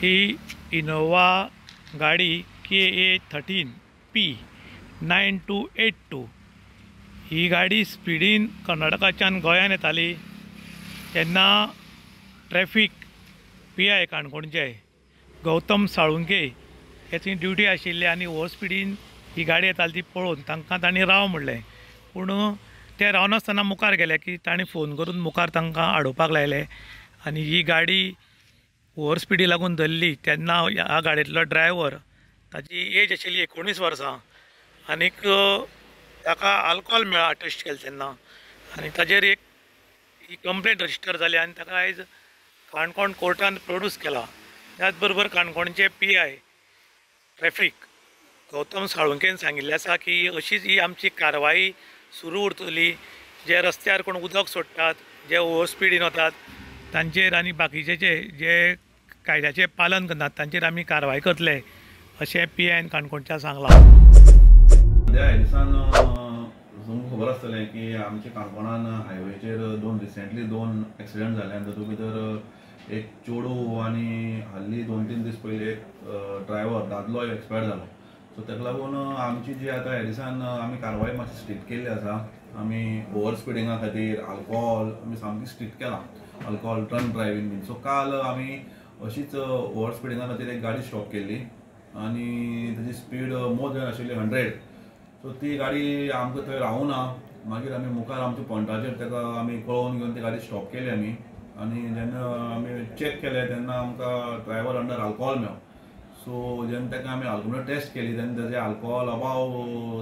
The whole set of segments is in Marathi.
ही इनोवा गाडी KA13P9282 ही गाडी स्पीडीन कर्नाटकाच्यान गोंयांत येताली तेन्ना ट्रॅफिक PI काणकोणचे गौतम साळुंके हे थंय ड्युटी आशिल्ले आनी ओवर स्पीडीन ही गाडी येताली ती पळोवन तांकां तांणी राव म्हणलें, पूण ते रावनासतना मुखार गेले की तांणी फोन करून मुखार तांकां आडोवपाक लायले आनी ही गाडी ओवर स्पीडी लागून धरली। तेन्ना ह्या गाडयेंतलो ड्रायव्हर ताची एज आशिल्ली 19 वर्सां आनीक ताका आल्कोहोल मेळ्ळा टेस्ट केले तेन्ना आनी ताजेर एक ही कंप्लेंट रजिस्टर जाली आनी ताका आयज काणकोण कोर्टान प्रोड्यूस केला। त्याच बरोबर काणकोणचे PI ट्रॅफिक गौतम साळुंकेन सांगिल्लें आसा की अशीच ही आमची कारवाई सुरू उरतली। जे रस्त्यार कोण उदक सोडटात, जे ओवर स्पीडीन वतात तांचेर आनी बाकीचे जे कायद्याचें पालन करनात तांचेर आमी कारवाय करतले अशें PIन काणकोणच्या सांगलां। ह्या दिसान तुमकां खबर आसतलें की आमच्या काणकोणान हायवेचेर रिसेंटली दोन एक्सिडेंट जाले आनी तातूंत भितर एक चेडूं आनी हाल्ली 2-3 दीस पयलीं एक ड्रायव्हर दादलो एक्सपायर जालो। सो ताका लागून आमची जी आतां ह्या दिसान आमी कारवाय मातशी स्ट्रिक्ट केल्ली आसा। आमी ओवर स्पीडिंगा खातीर आल्कोहोल आमी सामकी स्ट्रिक्ट केला, आल्कोहोल ड्रंक ड्रायव्हिंग बीन। सो काल आमी अशीच ओवर स्पीडिंगा खातीर एक गाडी स्टॉप केल्ली आनी ताची स्पीड मोर दॅन आशिल्ली 100। सो ती गाडी आमकां थंय रावूना, मागीर आमी मुखार आमच्या पॉयंटाचेर ताका आमी कळोवन घेवन ती गाडी स्टॉप केली आमी आनी जेन्ना आमी चॅक केलें तेन्ना आमकां ड्रायव्हर अंडर आल्कोहोल मेळ्ळो। सो जेन्ना ताका आमी आल्कोहोल टेस्ट केली तेन्ना ताजें आल्कोहोल अबाव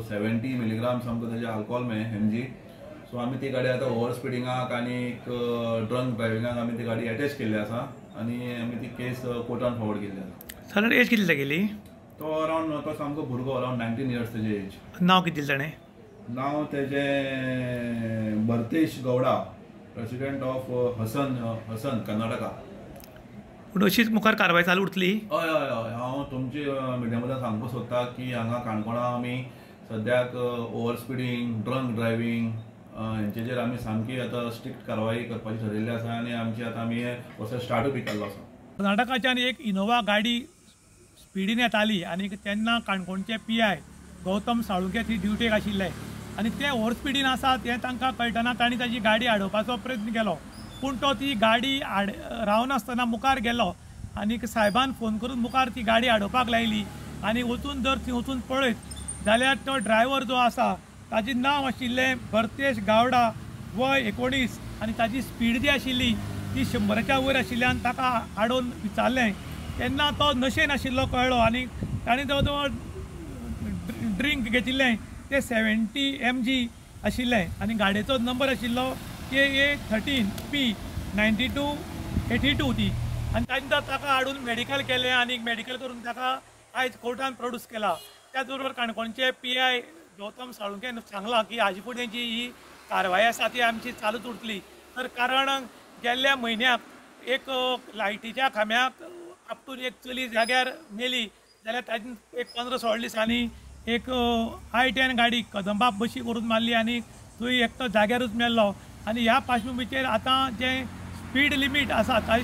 70 मिलीग्राम्स आमकां ताजें आल्कोहोल मेळ्ळें mg। सो आमी ती गाडी आतां ओवर स्पीडिंगाक आनी ड्रंक ड्रायव्हिंगाक आमी ती गाडी अटॅच केल्ली आसा आनी आमी ती केस कोर्टान फॉरवर्ड केल्ली आसा। सर एज कितली तागेली? तो अरावंड तो सामको भुरगो, अरावंड 19 इयर्स तेजी एज। नांव कितें दिलें ताणें? नांव तेजें भरतेश गौडा, प्रेसिडेंट ऑफ हसन कर्नाटका। पूण अशीच मुखार कारवाय चालू उरतली? हय हय हय, हांव तुमची मिडियामधल्यान सांगपाक सोदतां की हांगा काणकोणा आमी सद्याक ओवर स्पीडिंग, ड्रंक ड्रायव्हिंग हेंचेर आमी सामकी आतां स्ट्रिक्ट कारवाई करपाची ठरयल्ली आसा आनी आमची आतां आमी हे प्रोसेस स्टार्टूय केल्लो आसा। कर्नाटकाच्यान एक इनोवा गाडी स्पीडीन येताली आनी तेन्ना काणकोणचे PI गौतम साळुंके थंय ड्युटेक आशिल्ले आनी ते ओवर स्पीडीन आसात हें तांकां कळटना तांणी ताची गाडी आडोवपाचो प्रयत्न केलो, पूण तो ती गाडी रावनासतना मुखार गेलो आनी साहेबान फोन करून मुखार ती गाडी आडोवपाक लायली आनी वचून जर थंय वचून पळयत जाल्यार तो ड्रायव्हर जो आसा ताचें नांव आशिल्लें भरतेश गावडा, वय 19 आनी ताची स्पीड जी आशिल्ली ती 100च्या वयर आशिल्ल्यान ताका आडोवन विचारलें तेन्ना तो नशेन आशिल्लो कळ्ळो आनी ताणें जवळ जवळ ड्रिंक घेतिल्लें तें 70 mg आशिल्लें आनी गाडयेचो नंबर आशिल्लो KA13P9282 ती आनी तांकां ताका हाडून मेडिकल केलें आनी मेडिकल करून ताका आयज कोर्टान प्रोड्यूस केला। त्याच बरोबर काणकोणचे PI गौतम साळुंकेन सांगलां की हाजे फुडेंची ही कारवाय आसा ती आमची चालूच उरतली। तर कारण गेल्ल्या म्हयन्याक एक लायटीच्या खांब्याक आपटून एक चली जाग्यार मेली जाल्यार ताजी एक 15-16 दिसांनी एक I-10 गाडी कदंबा बशी करून मारली आनी थंय एकटो जाग्यारूच मेल्लो आनी ह्या पार्श्वभुमीचेर आतां जे स्पीड लिमीट आसा ताची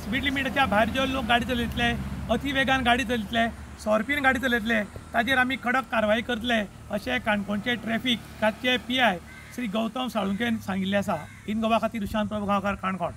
स्पीड लिमिटाच्या भायर जे लोक गाडी चलयतले, अति वेगान गाडी चलयतले, सोरपीन गाडी चलयतले ताचेर आमी कडक कारवाई करतले अशें काणकोणचे ट्रॅफिकाचे PI श्री गौतम साळुंकेन सांगिल्लें आसा। इन गोवा खातीर दुशांत प्रभू गांवकार, काणकोण।